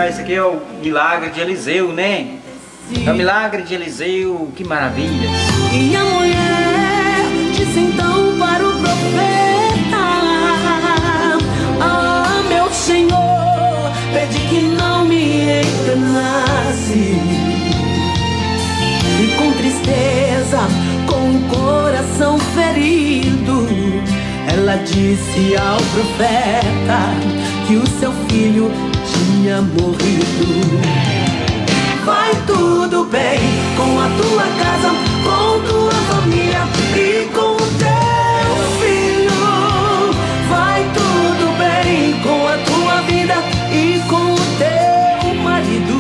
Esse aqui é o milagre de Eliseu, né? É o milagre de Eliseu, que maravilha. E a mulher disse então para o profeta: ah, meu Senhor, pedi que não me enganasse. E com tristeza, com o coração ferido, ela disse ao profeta que o seu filho tinha morrido. Vai tudo bem com a tua casa, com tua família e com o teu filho. Vai tudo bem com a tua vida e com o teu marido.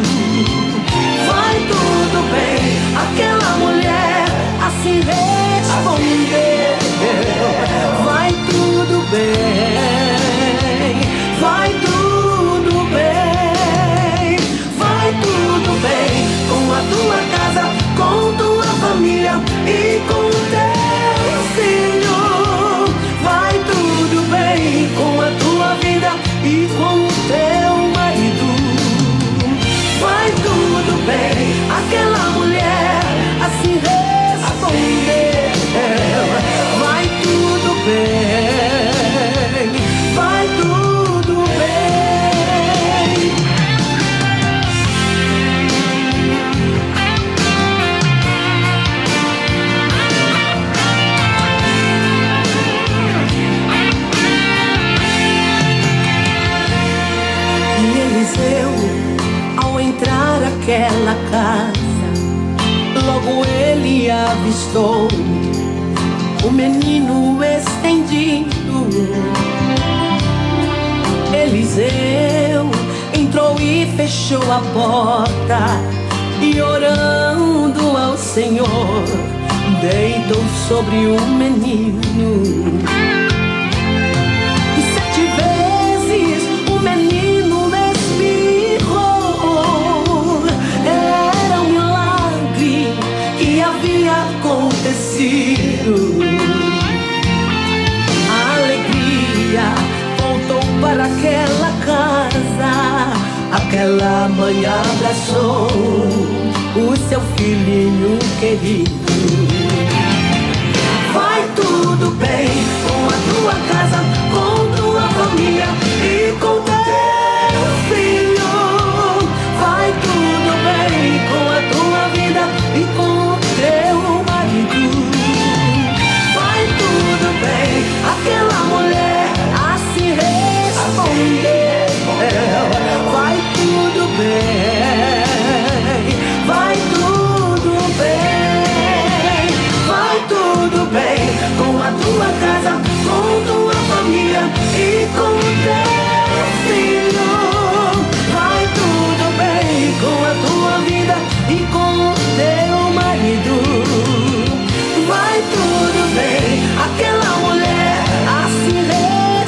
Vai tudo bem, aquela mulher assim respondeu. Vai tudo bem, vai tudo bem, vai tudo bem com a tua casa, com tua família e com o teu filho. Vai tudo bem com a tua vida e com o teu marido. Vai tudo bem, aquela mulher assim respondeu. Vai tudo bem, vai tudo bem. E Eliseu, ao entrar aquela casa, logo ele avistou o menino estendido. Eliseu entrou e fechou a porta e, orando ao Senhor, deitou sobre o menino. E 7 vezes o menino espirrou. Era um milagre que havia acontecido. A alegria voltou para aquela casa. Aquela mãe abraçou o seu filhinho querido. Vai tudo bem com a tua casa, com tua família e com teu filho. Vai tudo bem com a tua vida e com o teu marido. Vai tudo bem, aquela mulher assim respondeu. Vai tudo bem, vai tudo bem, vai tudo bem com a tua casa, com tua família e com o teu filho. Vai tudo bem com a tua vida e com o teu marido. Vai tudo bem, aquela mulher assim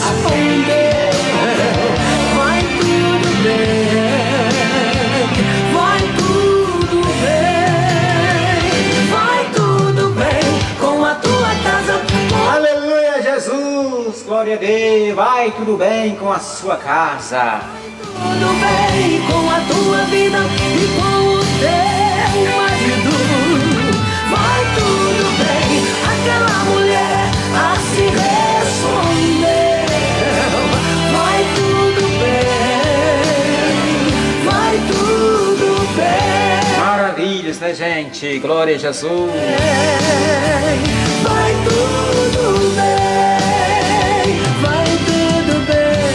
respondeu. Vai tudo bem, vai tudo bem, vai tudo bem com a tua casa. Aleluia, Jesus, glória a Deus. Vai tudo bem com a sua casa. Tudo bem com a tua vida e com o teu marido. Vai tudo bem, aquela mulher assim respondeu. Vai tudo bem, vai tudo bem. Maravilhas, né, gente? Glória a Jesus. Vai tudo bem, vai tudo bem,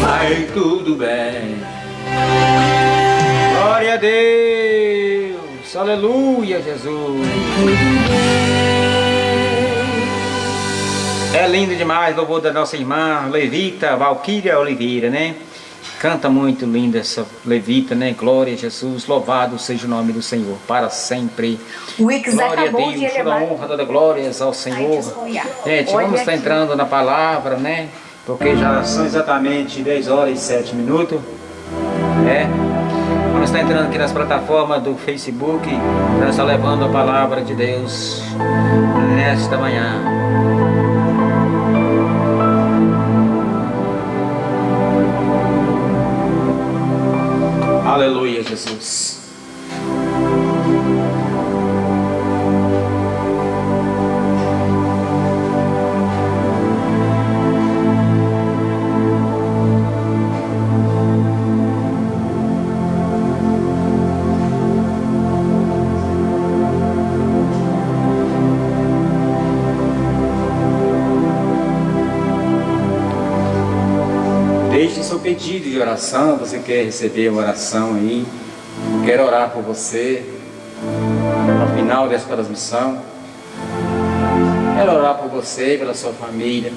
Vai tudo bem. Glória a Deus. Aleluia, Jesus. tudo bem. É lindo demais, louvor da nossa irmã Levita Valquíria Oliveira, né? Canta muito linda essa Levita, né? Glória a Jesus, louvado seja o nome do Senhor, para sempre. O Wix Glória a acabou de Deus, toda elevar. honra, toda glórias ao Senhor. Gente, vamos estar entrando na palavra, né? Porque já são exatamente 10 horas e 7 minutos. Vamos estar entrando aqui nas plataformas do Facebook. Nós estamos levando a palavra de Deus nesta manhã. Jesus. Deixe seu pedido de oração. Você quer receber uma oração aí? Quero orar por você no final dessa transmissão. Quero orar por você e pela sua família.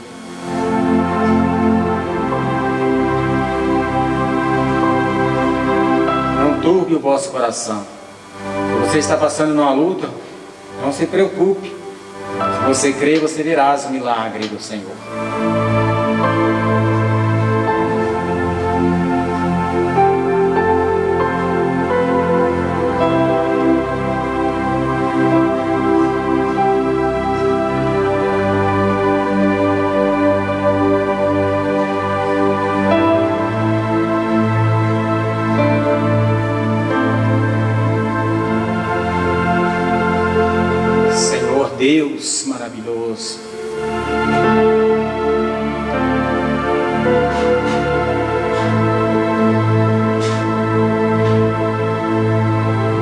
Não turbe o vosso coração. Se você está passando numa luta, não se preocupe. Se você crê, você verá o milagre do Senhor. Deus maravilhoso,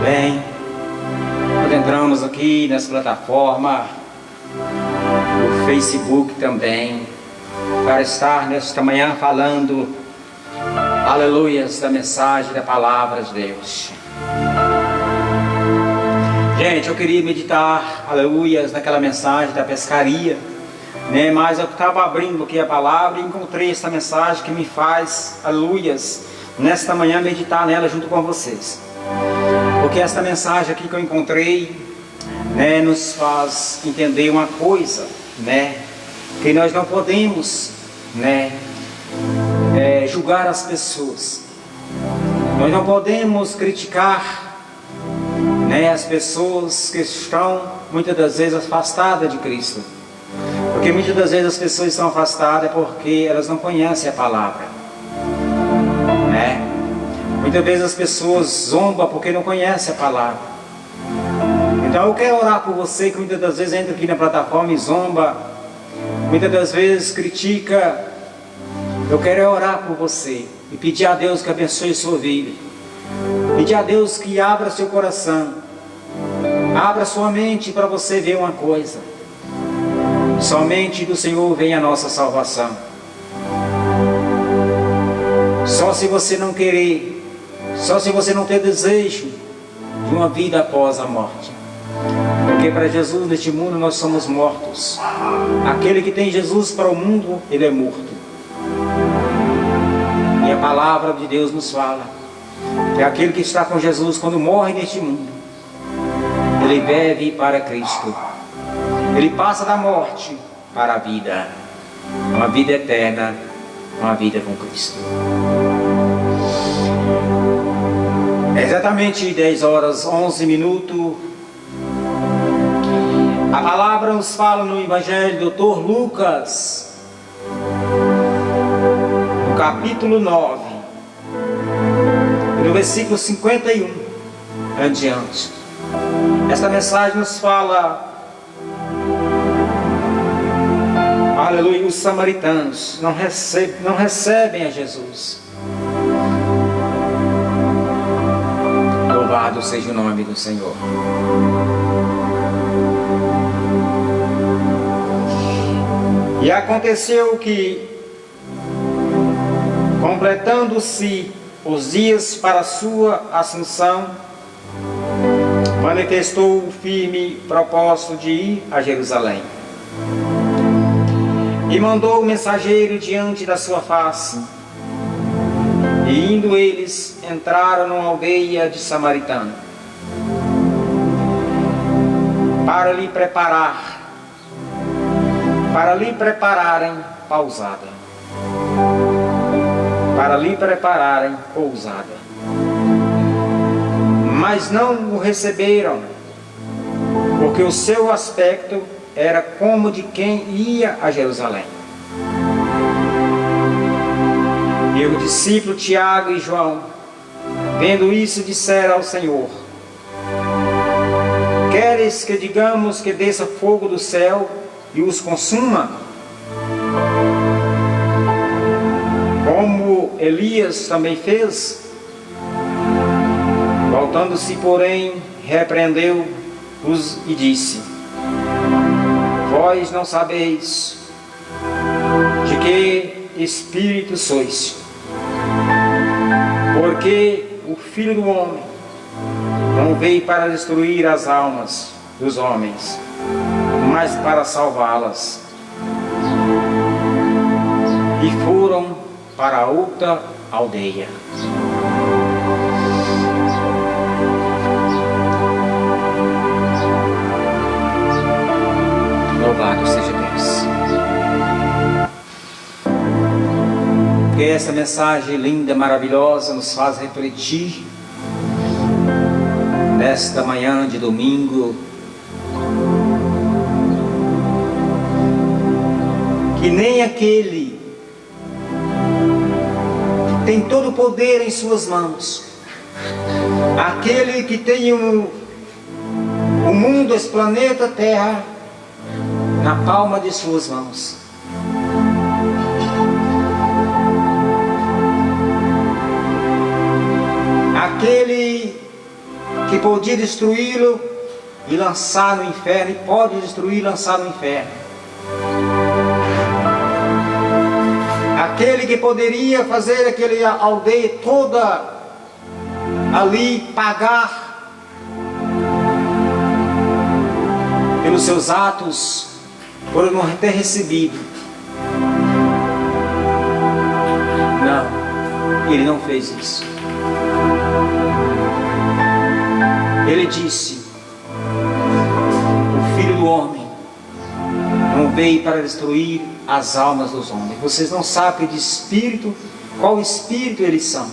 bem, nós entramos aqui nessa plataforma, no Facebook também, para estar nesta manhã falando, aleluias, da mensagem, da palavra de Deus. Gente, eu queria meditar, aleluias, naquela mensagem da pescaria, né? Mas eu estava abrindo aqui a palavra e encontrei essa mensagem que me faz, aleluias, nesta manhã meditar nela junto com vocês. Porque esta mensagem aqui que eu encontrei, né, nos faz entender uma coisa, né? Que nós não podemos, né, julgar as pessoas. Nós não podemos criticar, né, as pessoas que estão muitas das vezes afastadas de Cristo. Porque muitas das vezes as pessoas estão afastadas porque elas não conhecem a palavra, né? Muitas vezes as pessoas zombam porque não conhecem a palavra. Então eu quero orar por você que muitas das vezes entra aqui na plataforma e zomba, muitas das vezes critica. Eu quero orar por você e pedir a Deus que abençoe sua vida. Pedir a Deus que abra seu coração, abra sua mente para você ver uma coisa. Somente do Senhor vem a nossa salvação. Só se você não querer, só se você não ter desejo de uma vida após a morte. Porque para Jesus neste mundo nós somos mortos. Aquele que tem Jesus para o mundo, ele é morto. E a palavra de Deus nos fala que aquele que está com Jesus quando morre neste mundo, ele deve ir para Cristo. Ele passa da morte para a vida, uma vida eterna, uma vida com Cristo. É exatamente 10 horas 11 minutos. A palavra nos fala no Evangelho do Dr. Lucas, no capítulo 9, no versículo 51 adiante. Esta mensagem nos fala, aleluia, os samaritanos não recebem a Jesus. Louvado seja o nome do Senhor. E aconteceu que, completando-se os dias para a sua ascensão, manifestou o firme propósito de ir a Jerusalém. E mandou o mensageiro diante da sua face. E indo eles, entraram numa aldeia de samaritano, para lhe prepararem pousada. Mas não o receberam, porque o seu aspecto era como de quem ia a Jerusalém. E o discípulo Tiago e João, Vendo isso, disseram ao Senhor: queres que digamos que desça fogo do céu e os consuma, como Elias também fez? Voltando-se, porém, repreendeu-os e disse: vós não sabeis de que espírito sois, porque o Filho do Homem não veio para destruir as almas dos homens, mas para salvá-las. E foram para outra aldeia. Louvado seja Deus. Que essa mensagem linda, maravilhosa, nos faz refletir nesta manhã de domingo, que nem aquele que tem todo o poder em suas mãos, aquele que tem o mundo, esse planeta Terra, na palma de suas mãos, aquele que podia destruí-lo e lançar no inferno, e pode destruir e lançar no inferno, aquele que poderia fazer aquela aldeia toda ali pagar pelos seus atos, por não ter recebido. Não, ele não fez isso. Ele disse: o Filho do Homem não veio para destruir as almas dos homens. Vocês não sabem de espírito, qual espírito eles são.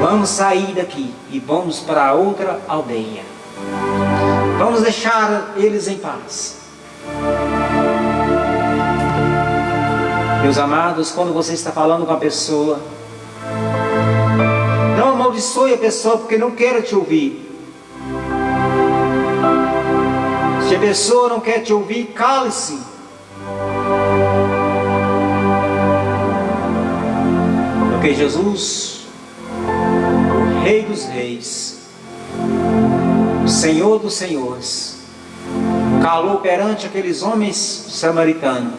Vamos sair daqui e vamos para outra aldeia. Vamos deixar eles em paz. Meus amados, quando você está falando com a pessoa, não amaldiçoe a pessoa porque não quer te ouvir. Se a pessoa não quer te ouvir, cale-se. Porque Jesus, o Rei dos Reis, o Senhor dos Senhores, calou perante aqueles homens samaritanos,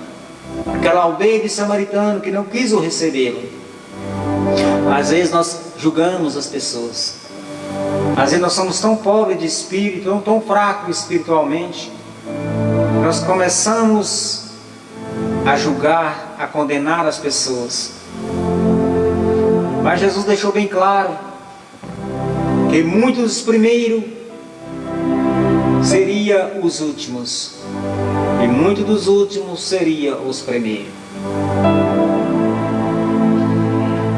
aquela aldeia de samaritano que não quis o recebê-lo. Às vezes nós julgamos as pessoas, às vezes nós somos tão pobres de espírito, tão fracos espiritualmente, nós começamos a julgar, a condenar as pessoas. Mas Jesus deixou bem claro que muitos dos primeiros seriam os últimos, e muitos dos últimos seriam os primeiros.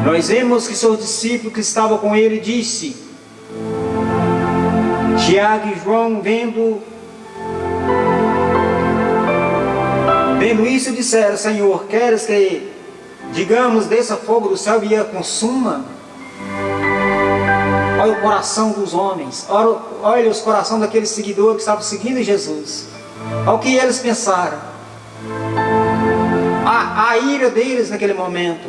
Nós vemos que seu discípulo que estava com ele disse, Tiago e João, vendo isso, disseram: Senhor, queres que digamos desça fogo do céu e a consuma? Olha o coração dos homens, olha os corações daqueles seguidores que estavam seguindo Jesus. Olha o que eles pensaram, a ira deles naquele momento.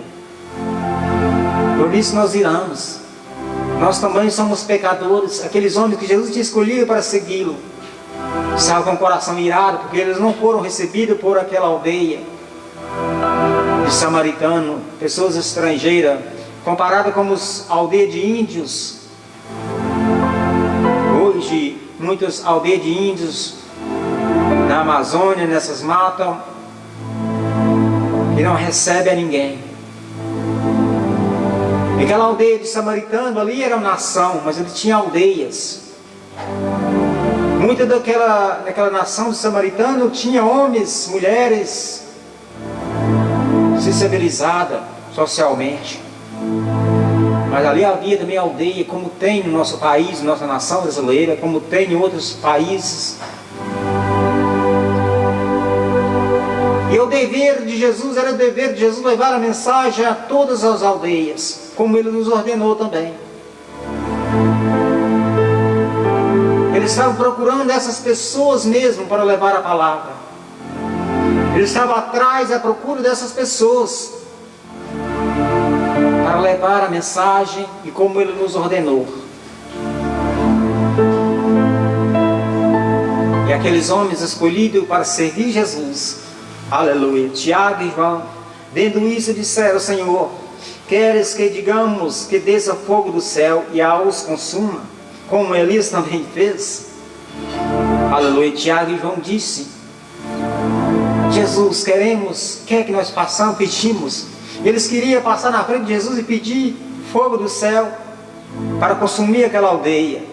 Por isso nós iramos. Nós também somos pecadores. Aqueles homens que Jesus tinha escolhido para segui-lo estavam com o coração irado, porque eles não foram recebidos por aquela aldeia de samaritano, pessoas estrangeiras, comparada com as aldeias de índios. Hoje, muitas aldeias de índios na Amazônia, nessas matas, que não recebem a ninguém. Aquela aldeia de samaritano ali era uma nação, mas ele tinha aldeias. Muita daquela nação de samaritano tinha homens, mulheres, sensibilizada socialmente. Mas ali havia também aldeia, como tem no nosso país, nossa nação brasileira, como tem em outros países. E o dever de Jesus, era o dever de Jesus levar a mensagem a todas as aldeias, como Ele nos ordenou também. Ele estava procurando essas pessoas mesmo para levar a palavra. Ele estava atrás à procura dessas pessoas para levar a mensagem e como Ele nos ordenou. E aqueles homens escolhidos para servir Jesus, aleluia, Tiago e João, vendo isso disseram: Senhor, queres que digamos que desça fogo do céu e a os consuma, como Elias também fez? Aleluia. Tiago e João disse: Jesus, quer que nós façamos, pedimos. Eles queriam passar na frente de Jesus e pedir fogo do céu para consumir aquela aldeia,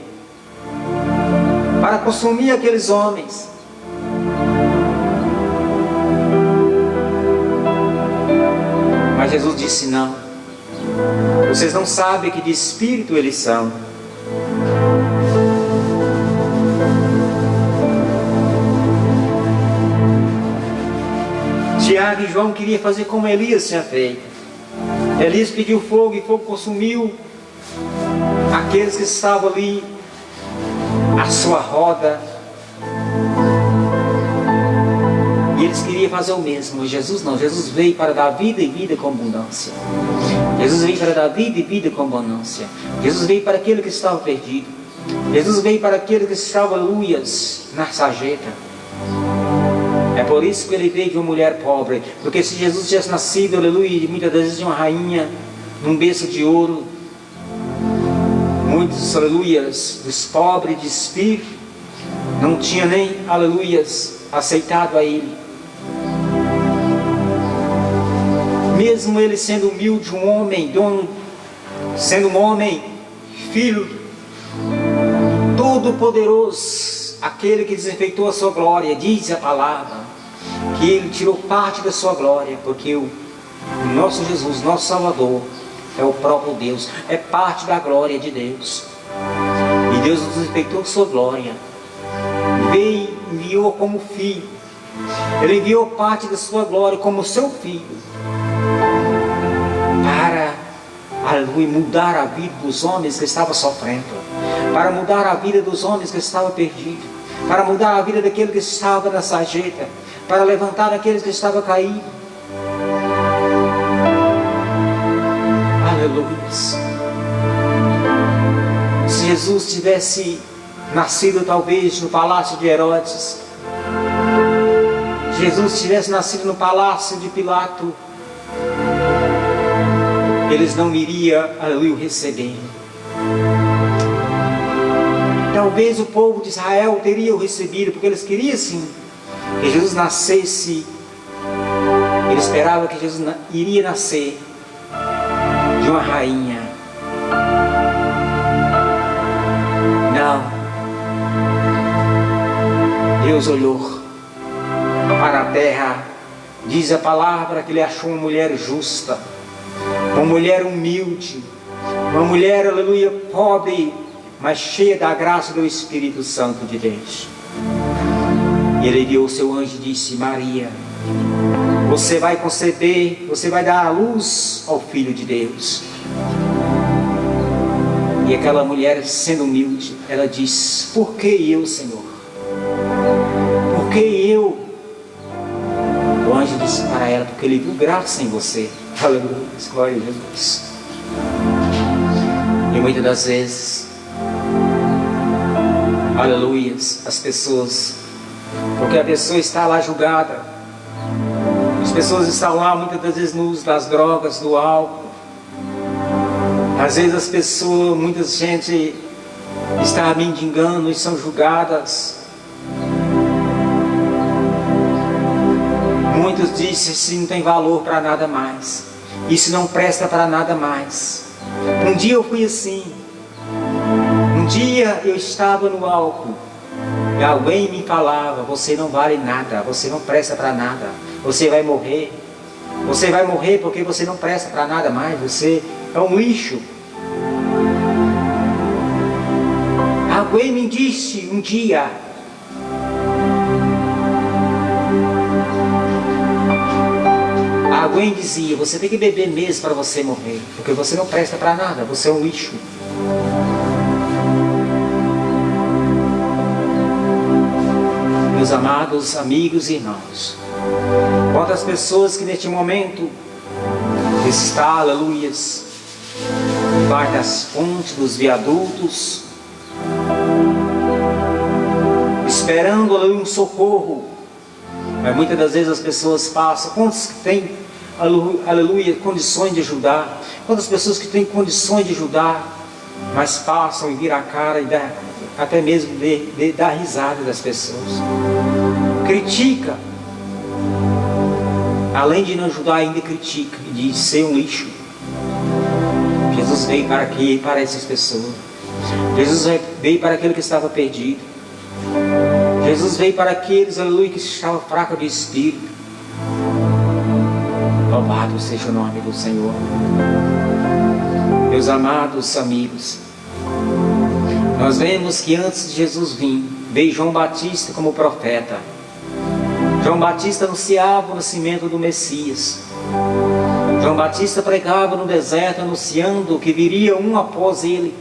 para consumir aqueles homens. Mas Jesus disse: não, vocês não sabem que de espírito eles são. Tiago e João queriam fazer como Elias tinha feito. Elias pediu fogo e fogo consumiu aqueles que estavam ali à sua roda. E eles queriam fazer o mesmo. Mas Jesus não. Jesus veio para dar vida e vida com abundância. Jesus veio para dar vida e vida com abundância. Jesus veio para aquele que estava perdido. Jesus veio para aquele que estava, aleluias, na sarjeta. É por isso que Ele veio de uma mulher pobre. Porque se Jesus tivesse nascido, aleluia, muitas vezes de uma rainha, num berço de ouro, muitos, aleluias, dos pobres de espírito, não tinha nem, aleluias, aceitado a Ele. Mesmo Ele sendo humilde, um homem, sendo um homem, filho, todo poderoso, aquele que desinfeitou a sua glória, diz a palavra, que Ele tirou parte da sua glória, porque o nosso Jesus, nosso Salvador, é o próprio Deus, é parte da glória de Deus. E Deus desinfeitou a sua glória, veio, enviou como filho. Ele enviou parte da sua glória como seu filho, para, aleluia, mudar a vida dos homens que estavam sofrendo, para mudar a vida dos homens que estavam perdidos, para mudar a vida daquele que estava na sarjeta, para levantar aqueles que estavam caídos. Aleluia. Se Jesus tivesse nascido talvez no palácio de Herodes, Jesus tivesse nascido no palácio de Pilato, eles não iriam, aleluia, receber. Talvez o povo de Israel teria o recebido, porque eles queriam sim que Jesus nascesse. Ele esperava que Jesus iria nascer de uma rainha. Não. Deus olhou para a terra. Diz a palavra que Ele achou uma mulher justa, uma mulher humilde, uma mulher, aleluia, pobre, mas cheia da graça do Espírito Santo de Deus. E Ele enviou o seu anjo e disse: Maria, você vai conceber, você vai dar à luz ao Filho de Deus. E aquela mulher, sendo humilde, ela diz: por que eu, Senhor? Por que eu? O anjo disse para ela: porque Ele viu graça em você. Aleluia, glória a Jesus. E muitas das vezes, aleluia, as pessoas, porque a pessoa está lá julgada, as pessoas estão lá muitas das vezes no uso das drogas, do álcool. Às vezes as pessoas, muita gente está mendigando e são julgadas. Muitos dizem: isso não tem valor para nada mais, isso não presta para nada mais. Um dia eu fui assim. Um dia eu estava no álcool e alguém me falava: você não vale nada, você não presta para nada, você vai morrer. Você vai morrer porque você não presta para nada mais, você é um lixo. Alguém me disse um dia: Alguém dizia, você tem que beber mesmo para você morrer, porque você não presta para nada, você é um lixo. Meus amados amigos e irmãos, quantas pessoas que neste momento está, aleluias, debaixo das pontes, dos viadutos, esperando, aleluia, um socorro. Mas muitas das vezes as pessoas passam, quantos que têm, aleluia, condições de ajudar, quantas pessoas que têm condições de ajudar, mas passam e viram a cara e até mesmo dar risada das pessoas. Critica, além de não ajudar, ainda critica e diz ser um lixo. Jesus veio para quê? Para essas pessoas. Jesus veio para aquele que estava perdido. Jesus veio para aqueles, aleluia, que estavam fracos de espírito. Louvado seja o nome do Senhor. Meus amados amigos, nós vemos que antes de Jesus vir, veio João Batista como profeta. João Batista anunciava o nascimento do Messias. João Batista pregava no deserto, anunciando que viria um após ele.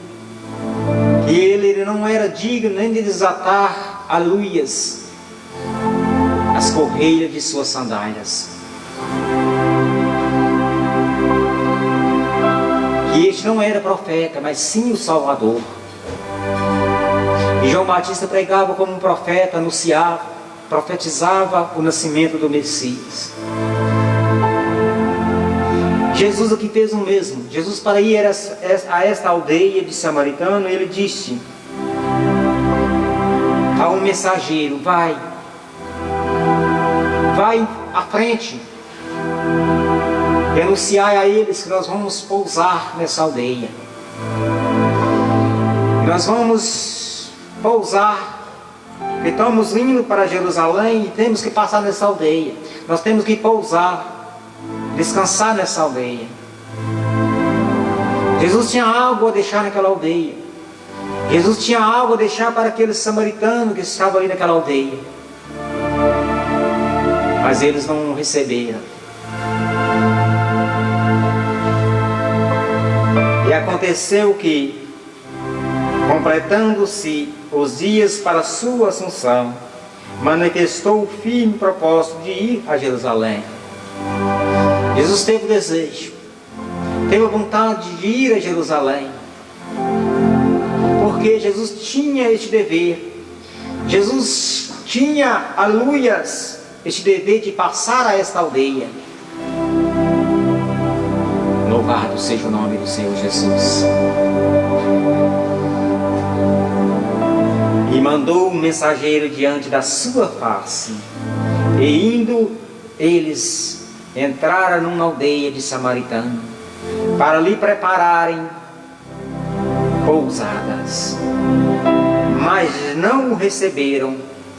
E ele não era digno nem de desatar, aleluias, as correias de suas sandálias. Que este não era profeta, mas sim o Salvador. E João Batista pregava como um profeta, anunciava, profetizava o nascimento do Messias. Jesus aqui fez o mesmo. Jesus, para ir a esta aldeia de Samaritano, ele disse a um mensageiro, vai à frente e anunciai a eles que nós vamos pousar nessa aldeia. Nós vamos pousar, porque estamos indo para Jerusalém e temos que passar nessa aldeia. Nós temos que pousar, descansar nessa aldeia. Jesus tinha algo a deixar naquela aldeia. Jesus tinha algo a deixar para aqueles samaritanos que estavam ali naquela aldeia. Mas eles não receberam. E aconteceu que, completando-se os dias para a sua assunção, manifestou o firme propósito de ir a Jerusalém. Jesus teve o desejo, teve a vontade de ir a Jerusalém, porque Jesus tinha este dever. Jesus tinha, aleluias, este dever de passar a esta aldeia. Louvado seja o nome do Senhor Jesus. E mandou um mensageiro diante da sua face, e indo eles entraram numa aldeia de Samaritano, para lhe prepararem pousadas. Mas não o receberam,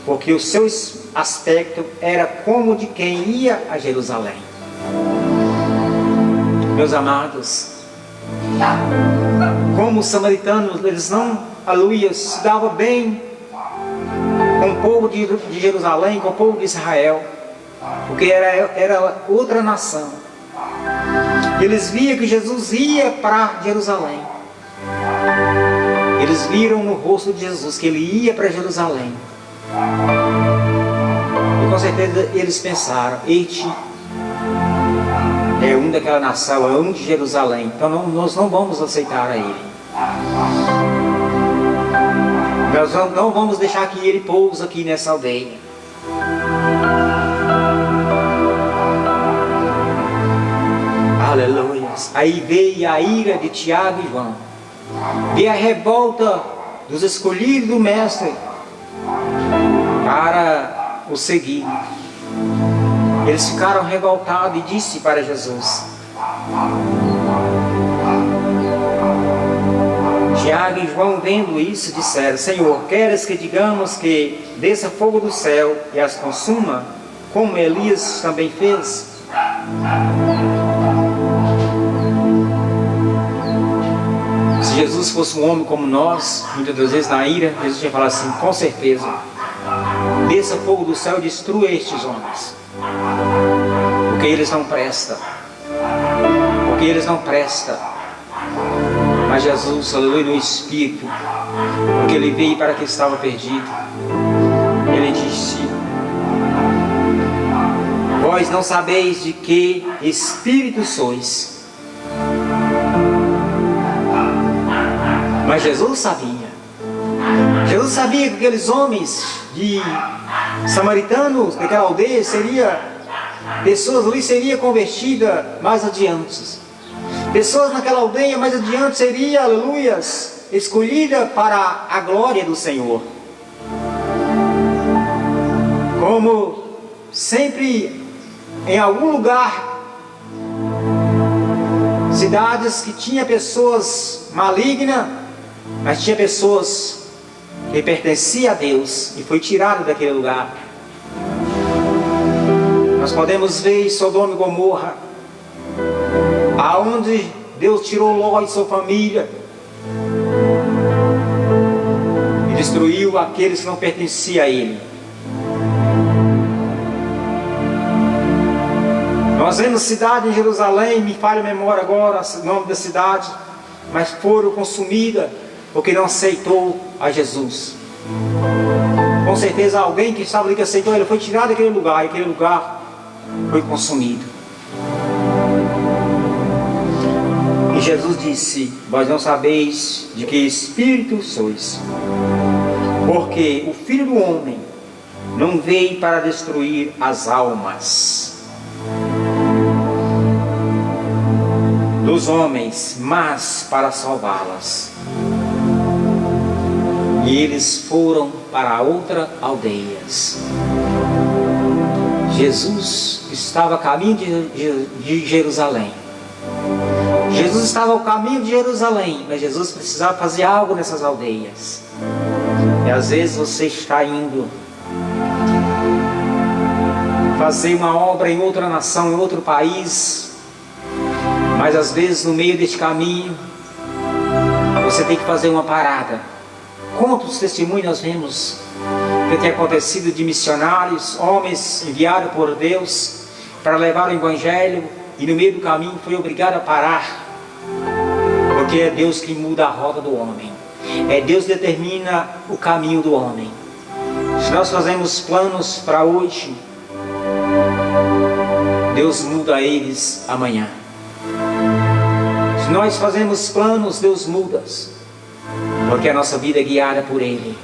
porque o seu aspecto era como de quem ia a Jerusalém. Meus amados, como os samaritanos, eles não, aleluia, se davam bem com o povo de Jerusalém, com o povo de Israel, porque era outra nação. Eles viam que Jesus ia para Jerusalém. Eles viram no rosto de Jesus que ele ia para Jerusalém. E com certeza eles pensaram, este é um daquela nação, é um de Jerusalém, então nós não vamos aceitar a ele. Nós não vamos deixar que ele pouse aqui nessa aldeia. Aleluia. Aí veio a ira de Tiago e João, veio a revolta dos escolhidos do Mestre para o seguir. Eles ficaram revoltados e disse para Jesus. Tiago e João, vendo isso, disseram: Senhor, queres que digamos que desça fogo do céu e as consuma, como Elias também fez? Se Jesus fosse um homem como nós, muitas das vezes na ira, Jesus ia falar assim: com certeza, desça fogo do céu e destrua estes homens. porque eles não prestam. Porque eles não prestam. Mas Jesus, aleluia, no Espírito, porque Ele veio para que estava perdido, Ele disse: vós não sabeis de que espírito sois. Mas Jesus sabia. Jesus sabia que aqueles homens de samaritanos daquela aldeia pessoas ali seriam convertidas mais adiante. Pessoas naquela aldeia mais adiante seriam, aleluias, escolhidas para a glória do Senhor. Como sempre em algum lugar, cidades que tinha pessoas malignas, mas tinha pessoas que pertenciam a Deus e foi tirado daquele lugar. Nós podemos ver em Sodoma e Gomorra, aonde Deus tirou Ló e sua família e destruiu aqueles que não pertenciam a Ele. Nós vemos cidade em Jerusalém, me falha a memória agora o nome da cidade, mas foram consumidas porque não aceitou a Jesus. Com certeza alguém que estava ali que aceitou, ele foi tirado daquele lugar, e aquele lugar foi consumido. E Jesus disse: vós não sabeis de que espírito sois, porque o Filho do Homem não veio para destruir as almas dos homens, mas para salvá-las. E eles foram para outras aldeias. Jesus estava a caminho de Jerusalém. Jesus estava ao caminho de Jerusalém, mas Jesus precisava fazer algo nessas aldeias. E às vezes você está indo fazer uma obra em outra nação, em outro país, mas às vezes no meio deste caminho você tem que fazer uma parada. Quantos testemunhos nós vemos que tem acontecido de missionários, homens enviados por Deus para levar o Evangelho, e no meio do caminho foi obrigado a parar, porque é Deus que muda a rota do homem, é Deus que determina o caminho do homem. Se nós fazemos planos para hoje, Deus muda eles amanhã. Se nós fazemos planos, Deus muda, porque a nossa vida é guiada por Ele.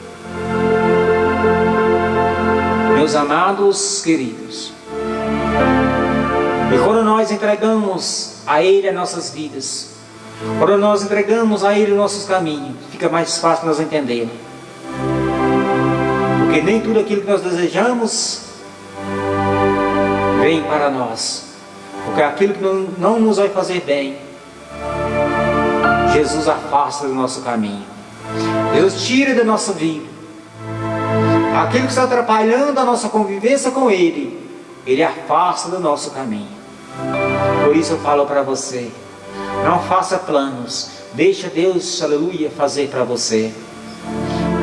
Meus amados queridos, e quando nós entregamos a Ele as nossas vidas, quando nós entregamos a Ele os nossos caminhos, fica mais fácil nós entender. Porque nem tudo aquilo que nós desejamos vem para nós, porque aquilo que não nos vai fazer bem, Jesus afasta do nosso caminho. Deus tira da nossa vida aquilo que está atrapalhando a nossa convivência com Ele. Ele afasta do nosso caminho. Por isso eu falo para você: não faça planos, deixa Deus, aleluia, fazer para você.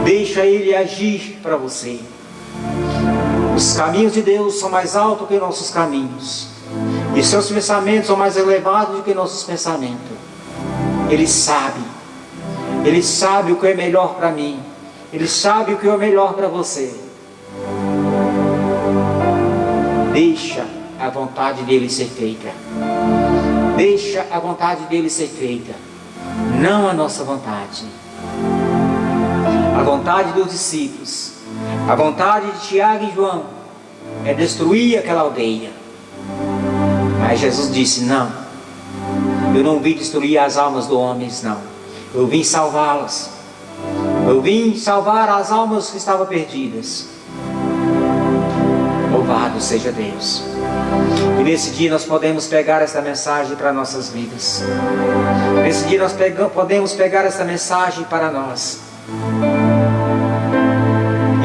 Deixa Ele agir para você. Os caminhos de Deus são mais altos que nossos caminhos, e seus pensamentos são mais elevados do que nossos pensamentos. Ele sabe o que é melhor para mim, Ele sabe o que é melhor para você. Deixa a vontade dEle ser feita. Deixa a vontade dEle ser feita, não a nossa vontade. A vontade dos discípulos, a vontade de Tiago e João é destruir aquela aldeia. Mas Jesus disse: não, eu não vim destruir as almas dos homens, não. Eu vim salvá-las. Eu vim salvar as almas que estavam perdidas. Louvado seja Deus. E nesse dia nós podemos pegar esta mensagem para nossas vidas. Nesse dia nós podemos pegar esta mensagem para nós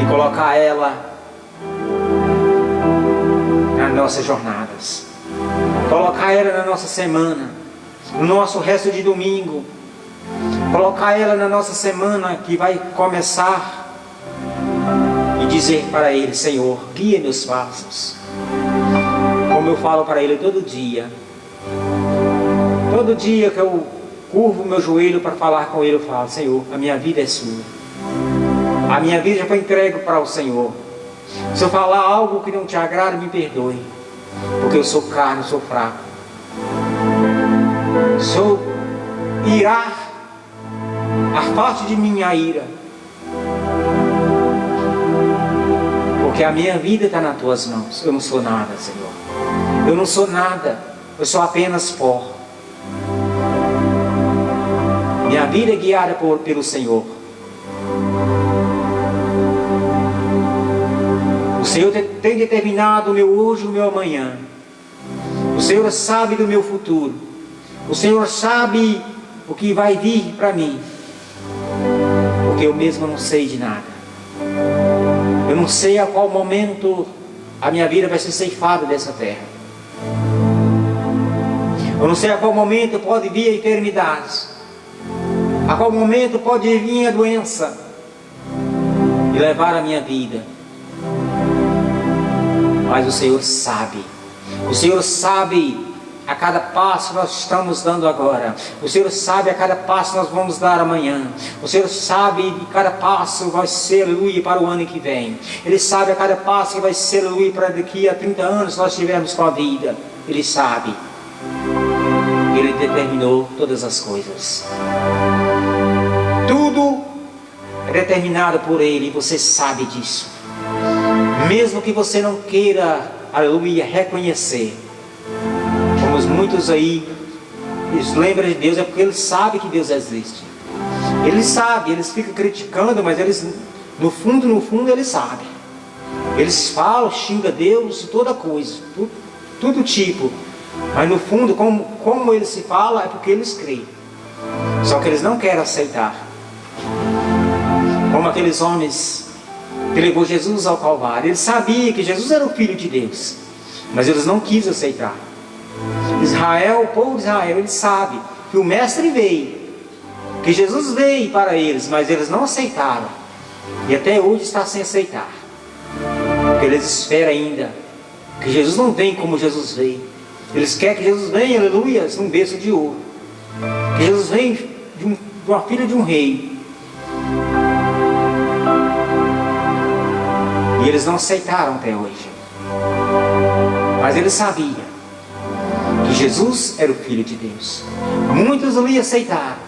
e colocar ela nas nossas jornadas, colocar ela na nossa semana, no nosso resto de domingo, colocar ela na nossa semana que vai começar, e dizer para Ele: Senhor, guia meus passos. Como como eu falo para Ele todo dia que eu curvo o meu joelho para falar com Ele, eu falo: Senhor, a minha vida é sua, a minha vida já foi entregue para o Senhor. Se eu falar algo que não te agrada, me perdoe, porque eu sou carne, sou fraco. Se eu irar, afaste de mim a ira, porque a minha vida está nas tuas mãos. Eu não sou nada, Senhor, eu não sou nada, eu sou apenas pó. Minha vida é guiada pelo Senhor. O Senhor tem determinado o meu hoje e o meu amanhã. O Senhor sabe do meu futuro. O Senhor sabe o que vai vir para mim, porque eu mesmo não sei de nada. Eu não sei a qual momento a minha vida vai ser ceifada dessa terra. Eu não sei a qual momento pode vir a enfermidade, a qual momento pode vir a doença e levar a minha vida. Mas o Senhor sabe. O Senhor sabe a cada passo que nós estamos dando agora. O Senhor sabe a cada passo que nós vamos dar amanhã. O Senhor sabe que cada passo vai ser, aleluia, para o ano que vem. Ele sabe a cada passo que vai ser, aleluia, para daqui a 30 anos nós estivermos com a vida. Ele sabe. Ele determinou todas as coisas. Tudo é determinado por Ele, e você sabe disso. Mesmo que você não queira, aleluia, reconhecer. Como muitos aí, eles lembram de Deus, é porque eles sabem que Deus existe. Eles sabem, eles ficam criticando, mas eles, no fundo, eles sabem. Eles falam, xingam Deus e toda coisa, tudo tipo. Mas no fundo, como eles se falam, é porque eles creem. Só que eles não querem aceitar. Como aqueles homens que levou Jesus ao Calvário. Eles sabiam que Jesus era o Filho de Deus, mas eles não quis aceitar. Israel, o povo de Israel, eles sabem que o Mestre veio, que Jesus veio para eles, mas eles não aceitaram. E até hoje está sem aceitar. Porque eles esperam ainda que Jesus não vem como Jesus veio. Eles querem que Jesus venha, aleluia, num berço de ouro. Que Jesus venha de uma filha de um rei. E eles não aceitaram até hoje. Mas eles sabiam que Jesus era o Filho de Deus. Muitos ali aceitaram.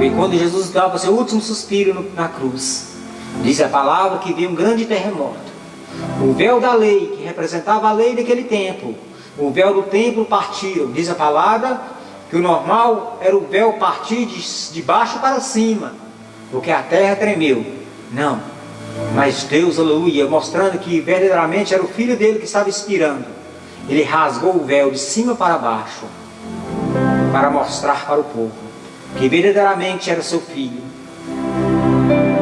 E quando Jesus dava o seu último suspiro na cruz, diz a palavra que veio um grande terremoto. O véu da lei, que representava a lei daquele tempo, o véu do templo partiram. Diz a palavra que o normal era o véu partir de baixo para cima, porque a terra tremeu. Não, mas Deus, aleluia, mostrando que verdadeiramente era o Filho dele que estava expirando. Ele rasgou o véu de cima para baixo, para mostrar para o povo que verdadeiramente era seu Filho.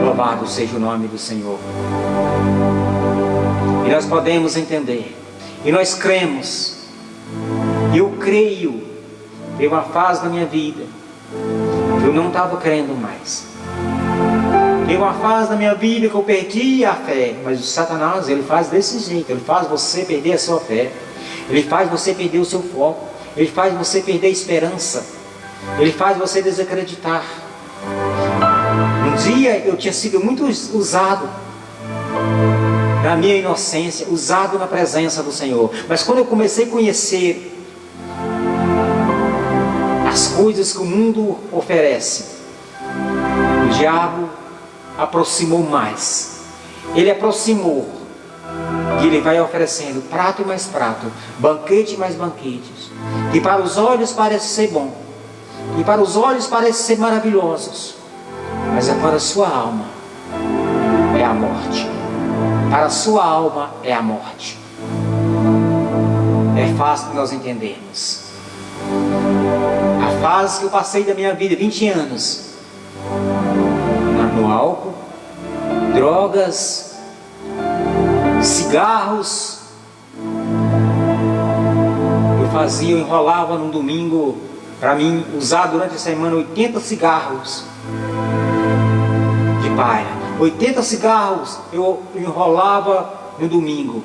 Louvado seja o nome do Senhor. E nós podemos entender, e nós cremos. Eu creio. Teve uma fase na minha vida que eu não estava crendo mais. Teve uma fase na minha vida que eu perdi a fé. Mas o Satanás, ele faz desse jeito. Ele faz você perder a sua fé. Ele faz você perder o seu foco. Ele faz você perder a esperança. Ele faz você desacreditar. Um dia eu tinha sido muito usado na minha inocência, usado na presença do Senhor. Mas quando eu comecei a conhecer as coisas que o mundo oferece, o diabo aproximou mais. Ele aproximou. E ele vai oferecendo prato e mais prato, banquete e mais banquetes. E para os olhos parece ser bom. E para os olhos parece ser maravilhosos. Mas é para a sua alma é a morte. Para a sua alma é a morte. É fácil de nós entendermos. A fase que eu passei da minha vida, 20 anos, no álcool, drogas, cigarros. Eu enrolava num domingo, para mim, usar durante a semana 80 cigarros de palha. 80 cigarros eu enrolava no domingo.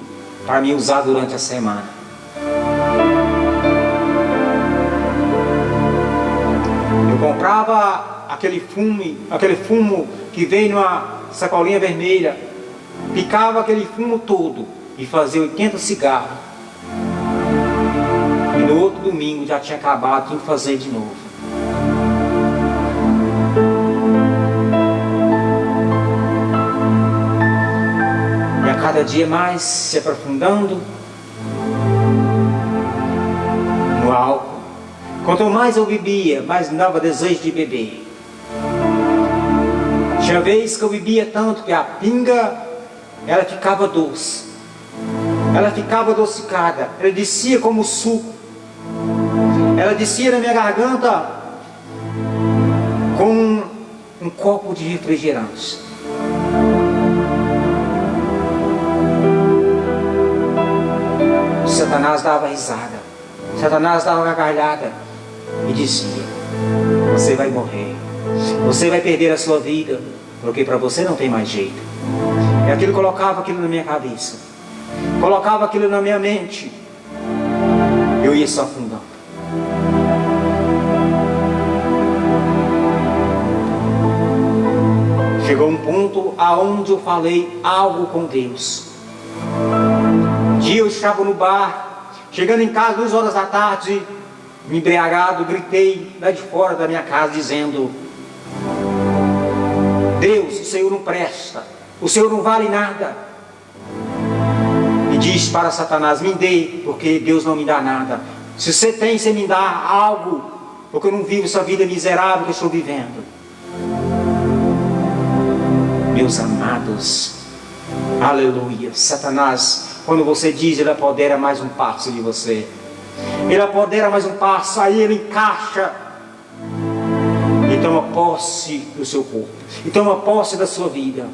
para me usar durante a semana. Eu comprava aquele fumo que vem numa sacolinha vermelha, picava aquele fumo todo e fazia 80 cigarros. E no outro domingo já tinha acabado, tinha que fazer de novo. E a cada dia mais se aprofundando no álcool. Quanto mais eu bebia, mais me dava desejo de beber. Tinha vez que eu bebia tanto que a pinga, ela ficava doce. Ela ficava adocicada. Ela descia como suco. Ela descia na minha garganta com um copo de refrigerante. Satanás dava risada. Satanás dava gargalhada e dizia: você vai morrer. Você vai perder a sua vida, porque para você não tem mais jeito. E aquilo colocava aquilo na minha cabeça, colocava aquilo na minha mente. Eu ia só afundando. Chegou um ponto aonde eu falei algo com Deus. Um dia eu estava no bar, chegando em casa 2 horas da tarde, me embriagado, gritei lá de fora da minha casa dizendo: Deus, o Senhor não presta, o Senhor não vale nada. E diz para Satanás: me dê, porque Deus não me dá nada. Se você tem, você me dá algo, porque eu não vivo essa vida miserável que eu estou vivendo. Meus amados, aleluia. Satanás, quando você diz, ele apodera mais um passo de você. Ele apodera mais um passo, aí ele encaixa e toma posse do seu corpo, e toma posse da sua vida.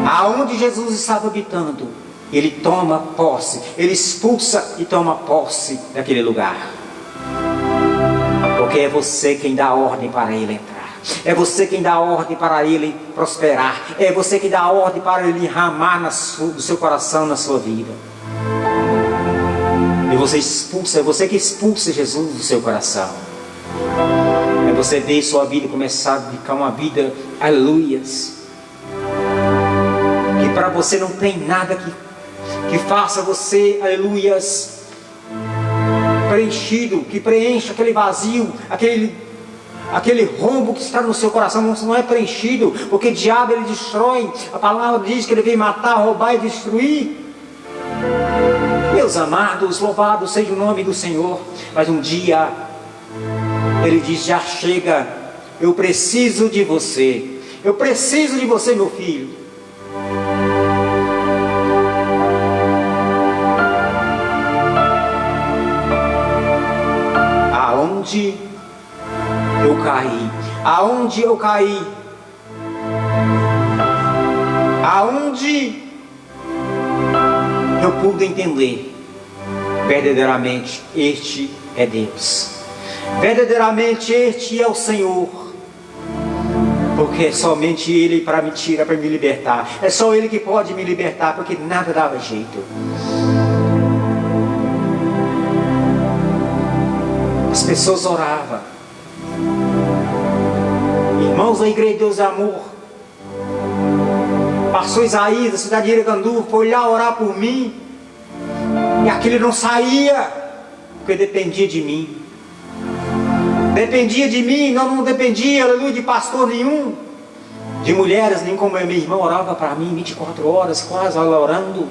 Aonde Jesus estava habitando, ele toma posse, ele expulsa e toma posse daquele lugar. Porque é você quem dá ordem para ele entrar. É você quem dá ordem para ele prosperar. É você que dá ordem para ele derramar do seu coração, na sua vida. E você expulsa, é você que expulsa Jesus do seu coração. É você ver sua vida começar a ficar uma vida, aleluias, que para você não tem nada que faça você, aleluias, preenchido, que preencha aquele vazio, aquele rombo que está no seu coração. Não é preenchido, porque o diabo ele destrói. A palavra diz que ele vem matar, roubar e destruir. Meus amados, louvado seja o nome do Senhor. Mas um dia ele diz: já chega, eu preciso de você. Eu preciso de você, meu filho. Aonde eu caí? Aonde eu caí? Aonde eu pude entender verdadeiramente este é Deus, verdadeiramente este é o Senhor, porque é somente Ele para me tirar, para me libertar. É só Ele que pode me libertar, porque nada dava jeito. As pessoas oravam. Irmãos da Igreja de Deus e Amor, pastor Isaías da cidade de Iracandu foi lá orar por mim, e aquilo não saía, porque dependia de mim. Dependia de mim, não dependia, aleluia, de pastor nenhum, de mulheres, nem como a minha irmã orava para mim 24 horas, quase ela orando.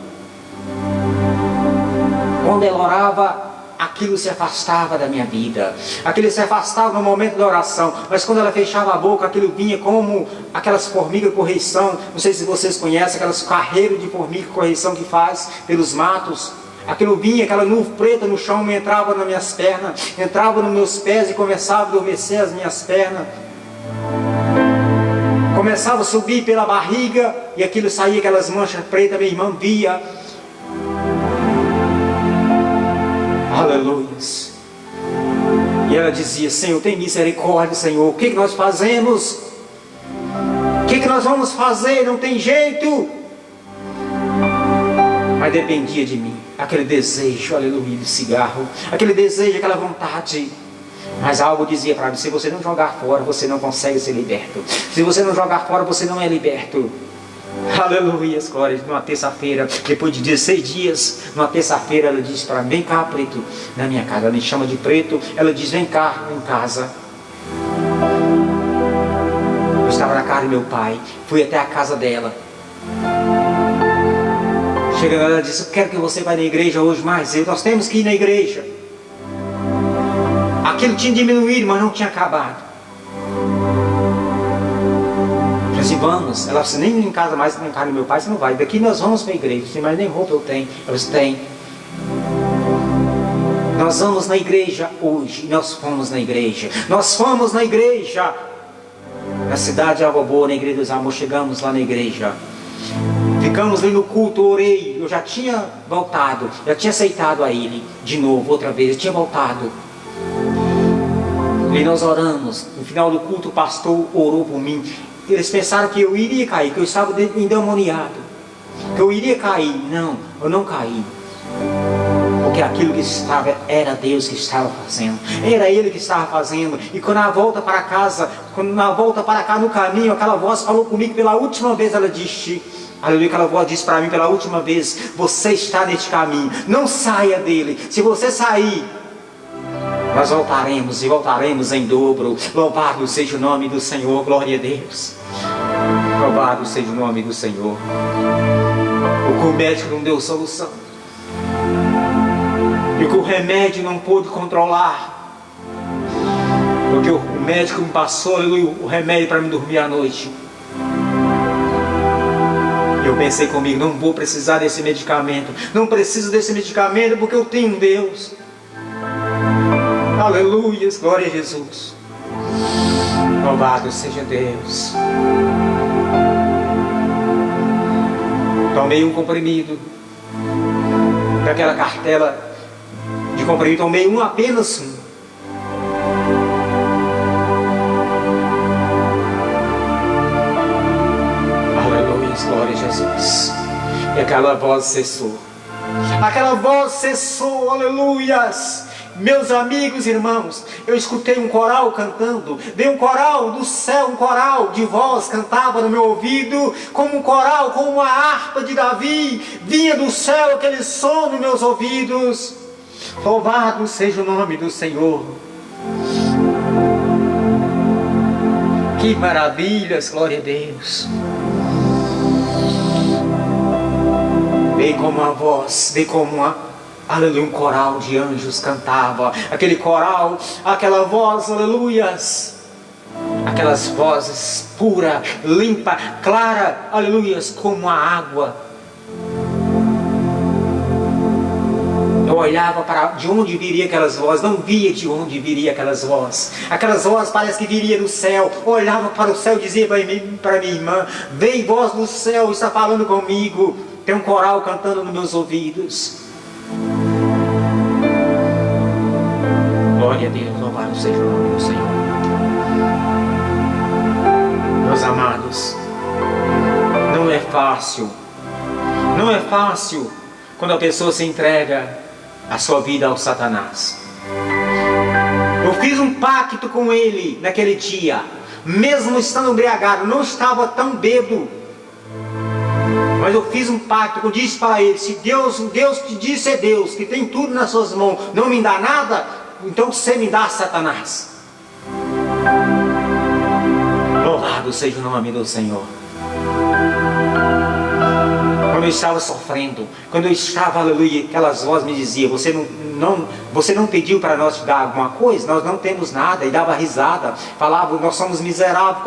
Quando ela orava, aquilo se afastava da minha vida, aquilo se afastava no momento da oração, mas quando ela fechava a boca, aquilo vinha como aquelas formigas correição. Não sei se vocês conhecem aquelas carreiras de formiga correição que faz pelos matos. Aquilo vinha, aquela nuvem preta no chão, me entrava nas minhas pernas, entrava nos meus pés e começava a adormecer as minhas pernas. Começava a subir pela barriga e aquilo saía, aquelas manchas pretas, minha irmã via. Aleluias. E ela dizia: Senhor, tem misericórdia, Senhor. O que nós fazemos? O que nós vamos fazer? Não tem jeito. mas dependia de mim. Aquele desejo, aleluia, de cigarro, aquele desejo, aquela vontade. Mas algo dizia para mim: se você não jogar fora, você não consegue ser liberto. Se você não jogar fora, você não é liberto. Aleluia, glórias. Numa terça-feira, depois de 16 dias, numa terça-feira, ela disse para mim: vem cá, preto, na minha casa. Ela me chama de preto. Ela diz: vem cá em casa. Eu estava na casa do meu pai, fui até a casa dela. Chegando, ela disse: eu quero que você vá na igreja hoje mais. Nós temos que ir na igreja. Aquilo tinha diminuído, mas não tinha acabado. Eu disse: vamos. Ela disse: nem em casa mais, na casa do meu pai você não vai. Daqui nós vamos para a igreja. Eu disse: mas nem roupa eu tenho. Ela disse: tem. Nós vamos na igreja hoje. Nós fomos na igreja. Nós fomos na igreja. Na cidade de Água Boa, na igreja dos Amor, chegamos lá na igreja. Ficamos ali no culto, orei. Eu já tinha voltado, já tinha aceitado a Ele de novo, outra vez. Eu tinha voltado. E nós oramos. No final do culto, o pastor orou por mim. Eles pensaram que eu iria cair, que eu estava endemoniado, que eu iria cair. Não, eu não caí. Porque aquilo que estava, era Deus que estava fazendo. Era Ele que estava fazendo. E quando na volta para casa, quando na volta para cá no caminho, aquela voz falou comigo pela última vez. Ela disse: aleluia, aquela voz disse para mim pela última vez: você está neste caminho, não saia dele. Se você sair, nós voltaremos e voltaremos em dobro. Louvado seja o nome do Senhor, glória a Deus. Louvado seja o nome do Senhor. O que o médico não deu solução, e o que o remédio não pôde controlar, porque o médico me passou, aleluia, o remédio para me dormir à noite. Eu pensei comigo: não vou precisar desse medicamento. Não preciso desse medicamento porque eu tenho um Deus. Aleluia, glória a Jesus. Louvado seja Deus. Tomei um comprimido daquela cartela de comprimido, tomei um, apenas um. Aleluia, glória a Jesus. E aquela voz cessou. Aquela voz cessou, aleluias. Meus amigos e irmãos, eu escutei um coral cantando. Veio um coral do céu, um coral de voz cantava no meu ouvido, como um coral, como uma harpa de Davi. Vinha do céu aquele som nos meus ouvidos. Louvado seja o nome do Senhor. Que maravilhas, glória a Deus. Veio como uma voz, veio como uma, aleluia, um coral de anjos cantava. Aquele coral, aquela voz, aleluias. Aquelas vozes pura, limpa, clara, aleluias, como a água. Eu olhava para de onde viria aquelas vozes, não via de onde viria aquelas vozes. Aquelas vozes parece que viria do céu. Eu olhava para o céu e dizia para minha irmã: vem, voz do céu, está falando comigo. Tem um coral cantando nos meus ouvidos. Glória a Deus, louvado seja o nome do Senhor. Meus amados, não é fácil. Não é fácil quando a pessoa se entrega a sua vida ao Satanás. Eu fiz um pacto com ele naquele dia, mesmo estando embriagado, não estava tão bêbado, mas eu fiz um pacto. Eu disse para ele: se Deus que disse é Deus, que tem tudo nas suas mãos, não me dá nada, então você me dá, Satanás. Louvado seja o nome do Senhor. Quando eu estava sofrendo, quando eu estava, aleluia, aquelas vozes me diziam: você não pediu para nós te dar alguma coisa? Nós não temos nada. E dava risada, falava: nós somos miseráveis,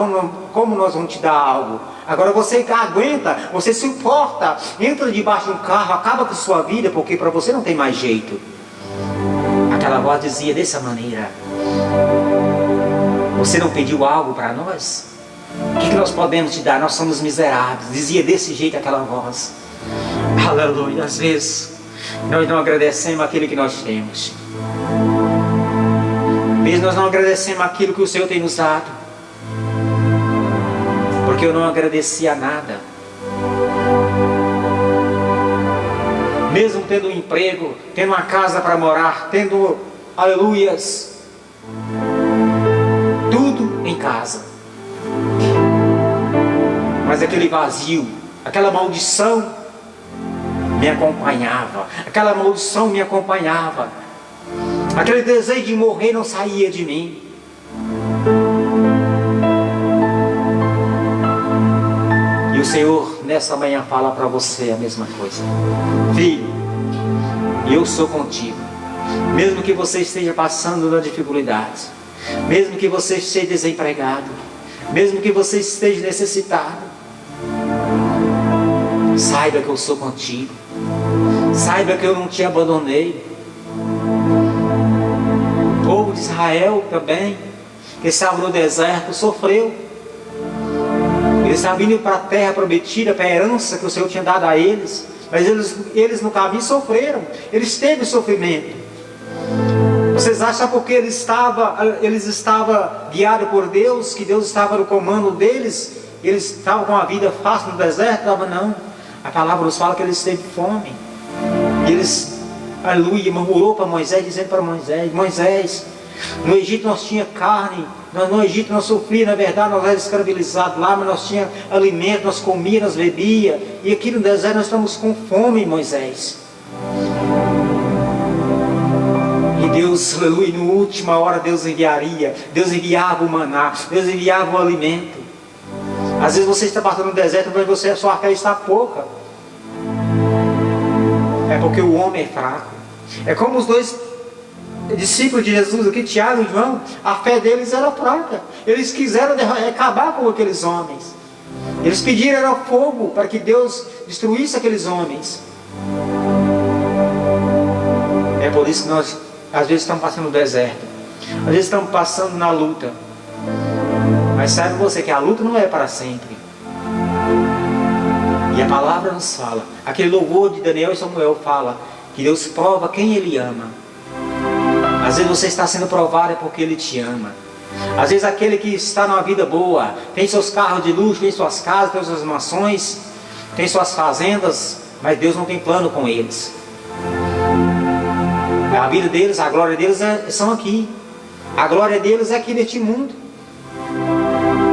como nós vamos te dar algo? Agora você aguenta, você suporta, entra debaixo de um carro, acaba com sua vida, porque para você não tem mais jeito. Aquela voz dizia dessa maneira: você não pediu algo para nós? O que nós podemos te dar? Nós somos miseráveis. Dizia desse jeito aquela voz. Aleluia. Às vezes nós não agradecemos aquilo que nós temos. Às vezes nós não agradecemos aquilo que o Senhor tem nos dado, porque eu não agradeci a nada. mesmo tendo um emprego, tendo uma casa para morar, tendo, aleluias, tudo em casa. Mas aquele vazio, aquela maldição me acompanhava, aquela maldição me acompanhava, aquele desejo de morrer não saía de mim. E o Senhor nessa manhã fala para você a mesma coisa: filho, eu sou contigo, mesmo que você esteja passando na dificuldade, mesmo que você esteja desempregado, mesmo que você esteja necessitado, saiba que eu sou contigo, saiba que eu não te abandonei. O povo de Israel também, que estava no deserto, sofreu. Eles estavam indo para a terra prometida, para a herança que o Senhor tinha dado a eles, mas eles no caminho sofreram, eles teve sofrimento. Vocês acham porque eles estavam guiados por Deus, que Deus estava no comando deles, eles estavam com a vida fácil no deserto? Não. A palavra nos fala que eles teve fome. E eles, aleluia, murmurou para Moisés, dizendo para Moisés: Moisés, no Egito nós tinha carne, no Egito nós sofria, na verdade nós éramos escravizados lá, mas nós tinha alimento, nós comíamos, nós bebíamos, e aqui no deserto nós estamos com fome, Moisés. E Deus, aleluia, na última hora Deus enviava o maná, Deus enviava o alimento. Às vezes você está passando no deserto, mas a sua fé está pouca. É porque o homem é fraco. É como os dois discípulos de Jesus aqui, Tiago e João, a fé deles era fraca. Eles quiseram acabar com aqueles homens. Eles pediram fogo para que Deus destruísse aqueles homens. É por isso que nós, às vezes, estamos passando no deserto. Às vezes estamos passando na luta. Mas sabe você que a luta não é para sempre. E a palavra nos fala, aquele louvor de Daniel e Samuel fala, que Deus prova quem Ele ama. Às vezes você está sendo provado é porque Ele te ama. Às vezes aquele que está numa vida boa, tem seus carros de luxo, tem suas casas, tem suas mansões, tem suas fazendas, mas Deus não tem plano com eles. A vida deles, a glória deles são aqui. A glória deles é aqui neste mundo.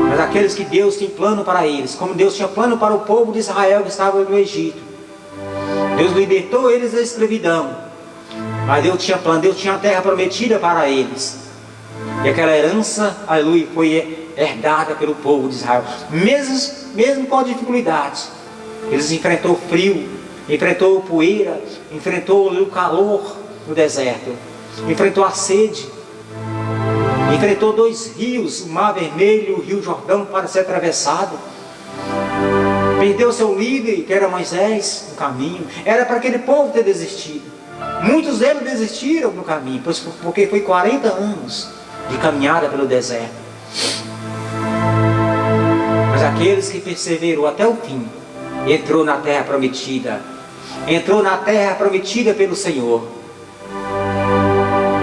Mas aqueles que Deus tem plano para eles, como Deus tinha plano para o povo de Israel que estava no Egito. Deus libertou eles da escravidão, mas Deus tinha plano, Deus tinha a terra prometida para eles. E aquela herança, aleluia, foi herdada pelo povo de Israel. Mesmo com dificuldades, eles enfrentou frio, enfrentou poeira, enfrentou o calor no deserto, enfrentou a sede. Enfrentou 2 rios, o Mar Vermelho e o Rio Jordão, para ser atravessado. Perdeu seu líder, que era Moisés, no caminho. Era para aquele povo ter desistido. Muitos deles desistiram no caminho, porque foi 40 anos de caminhada pelo deserto. Mas aqueles que perseverou até o fim, entrou na terra prometida. Entrou na terra prometida pelo Senhor.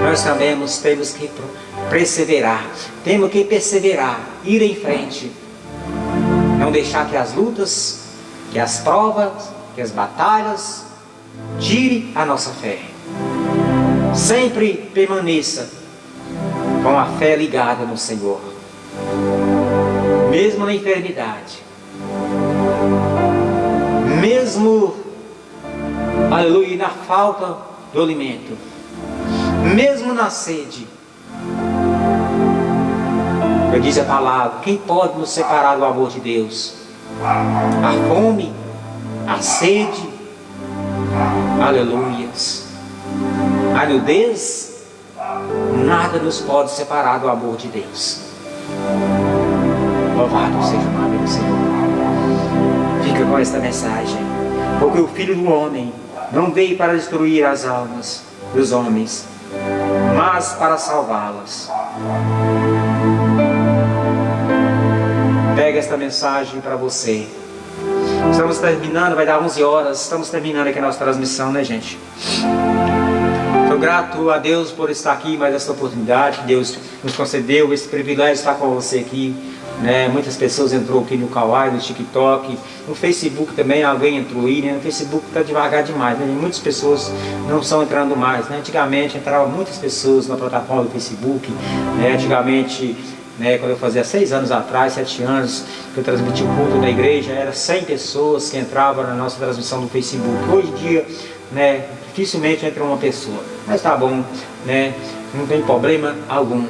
Nós também temos que perseverar, ir em frente, não deixar que as lutas, que as provas, que as batalhas tire a nossa fé. Sempre permaneça com a fé ligada no Senhor, mesmo na enfermidade, mesmo, aleluia, na falta do alimento, mesmo na sede. Diz a palavra, quem pode nos separar do amor de Deus? A fome, a sede, aleluias, a nudez, nada nos pode separar do amor de Deus. Louvado seja o nome do Senhor. Fica com esta mensagem, porque o Filho do Homem não veio para destruir as almas dos homens, mas para salvá-las. Pega esta mensagem para você. Estamos terminando, vai dar 11 horas. Estamos terminando aqui a nossa transmissão, né, gente? Sou grato a Deus por estar aqui, mais esta oportunidade que Deus nos concedeu, esse privilégio de estar com você aqui. né? Muitas pessoas entrou aqui no Kawaii, no TikTok, no Facebook também alguém entrou aí, né? No Facebook está devagar demais, né? Muitas pessoas não estão entrando mais, né? Antigamente entravam muitas pessoas na plataforma do Facebook, né? Antigamente, né, quando eu fazia 6 anos atrás, 7 anos, que eu transmiti o culto da igreja, era 100 pessoas que entravam na nossa transmissão do Facebook. Hoje em dia, né, dificilmente entra uma pessoa, mas tá bom, né? Não tem problema algum.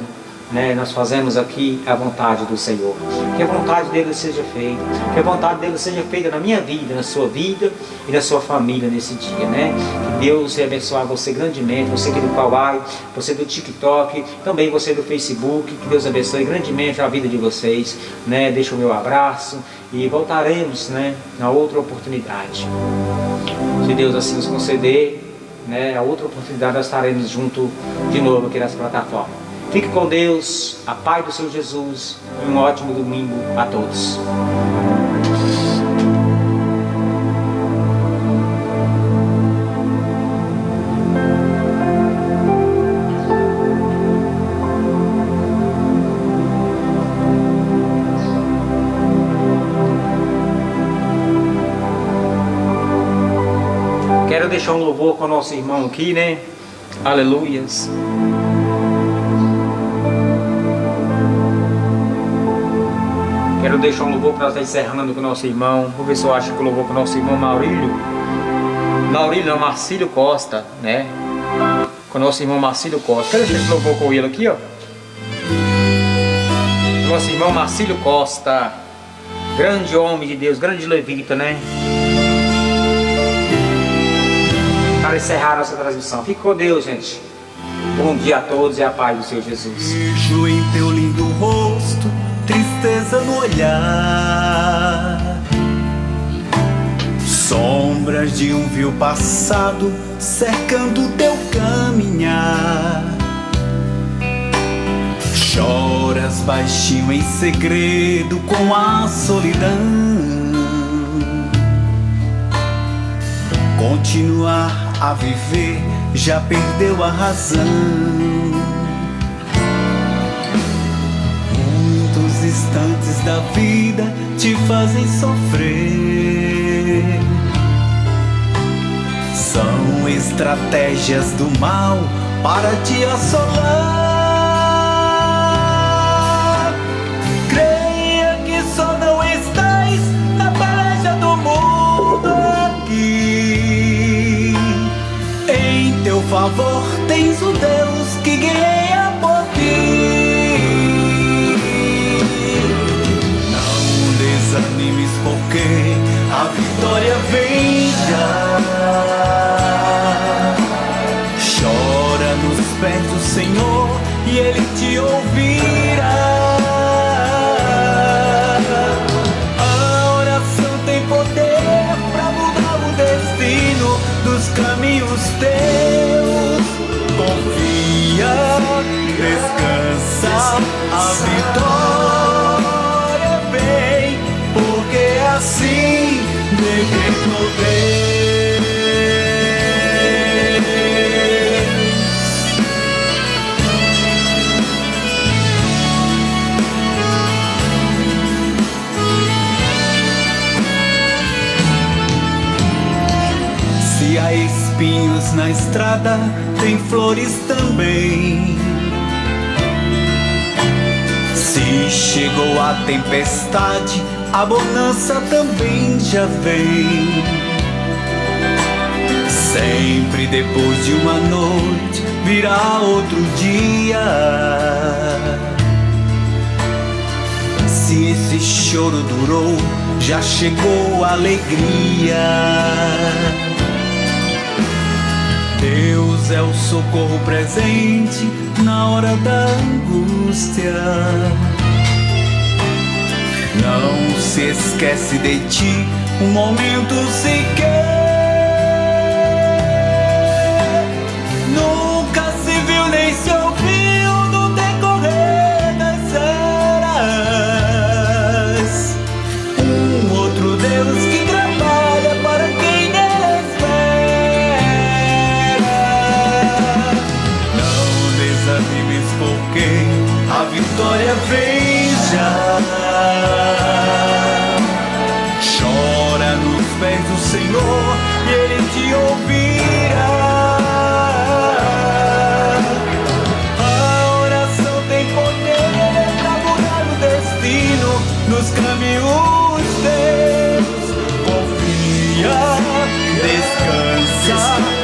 Né, nós fazemos aqui a vontade do Senhor, que a vontade dele seja feita, que a vontade dele seja feita na minha vida, na sua vida e na sua família nesse dia, né? Que Deus vai abençoar você grandemente, você aqui do Kawaii, você do TikTok, também você do Facebook, que Deus abençoe grandemente a vida de vocês, né? Deixa o meu abraço e voltaremos, né, na outra oportunidade, se Deus assim nos conceder, né? A outra oportunidade nós estaremos junto de novo aqui nessa plataforma. Fique com Deus, a paz do Senhor Jesus e um ótimo domingo a todos. Quero deixar um louvor com o nosso irmão aqui, né? Aleluias. Quero deixar um louvor para estar encerrando com o nosso irmão. Vou ver se eu acho que eu louvor com o nosso irmão Maurílio. Maurílio não, Marcílio Costa, né? Com o nosso irmão Marcílio Costa. Quero deixar esse louvor com ele aqui, ó. Nosso irmão Marcílio Costa. Grande homem de Deus, grande levita, né? Para encerrar a nossa transmissão. Fique com Deus, gente. Bom dia a todos e a paz do Senhor Jesus. Vejo em teu lindo rosto tristeza no olhar, sombras de um vil passado cercando teu caminhar. Choras baixinho em segredo com a solidão. Continuar a viver já perdeu a razão. Instantes da vida te fazem sofrer. São estratégias do mal para te assolar. Creia que só não estás na peleja do mundo aqui. Em teu favor tens o Deus que guia por ti. Desanimes porque a vitória vem já. Chora nos pés do Senhor e Ele te ouvirá. A oração tem poder para mudar o destino dos caminhos teus. Confia, descansa, a vitória vem. Porque assim decretou Deus. Se há espinhos na estrada, tem flores também. Se chegou a tempestade, a bonança também já vem. Sempre depois de uma noite virá outro dia. Se esse choro durou, já chegou a alegria. Deus é o socorro presente na hora da angústia. Não se esquece de ti um momento sequer. Nunca se viu nem se ouviu no decorrer das eras um outro Deus que trabalha para quem nele espera. Não desanimes porque a vitória vem já. casa.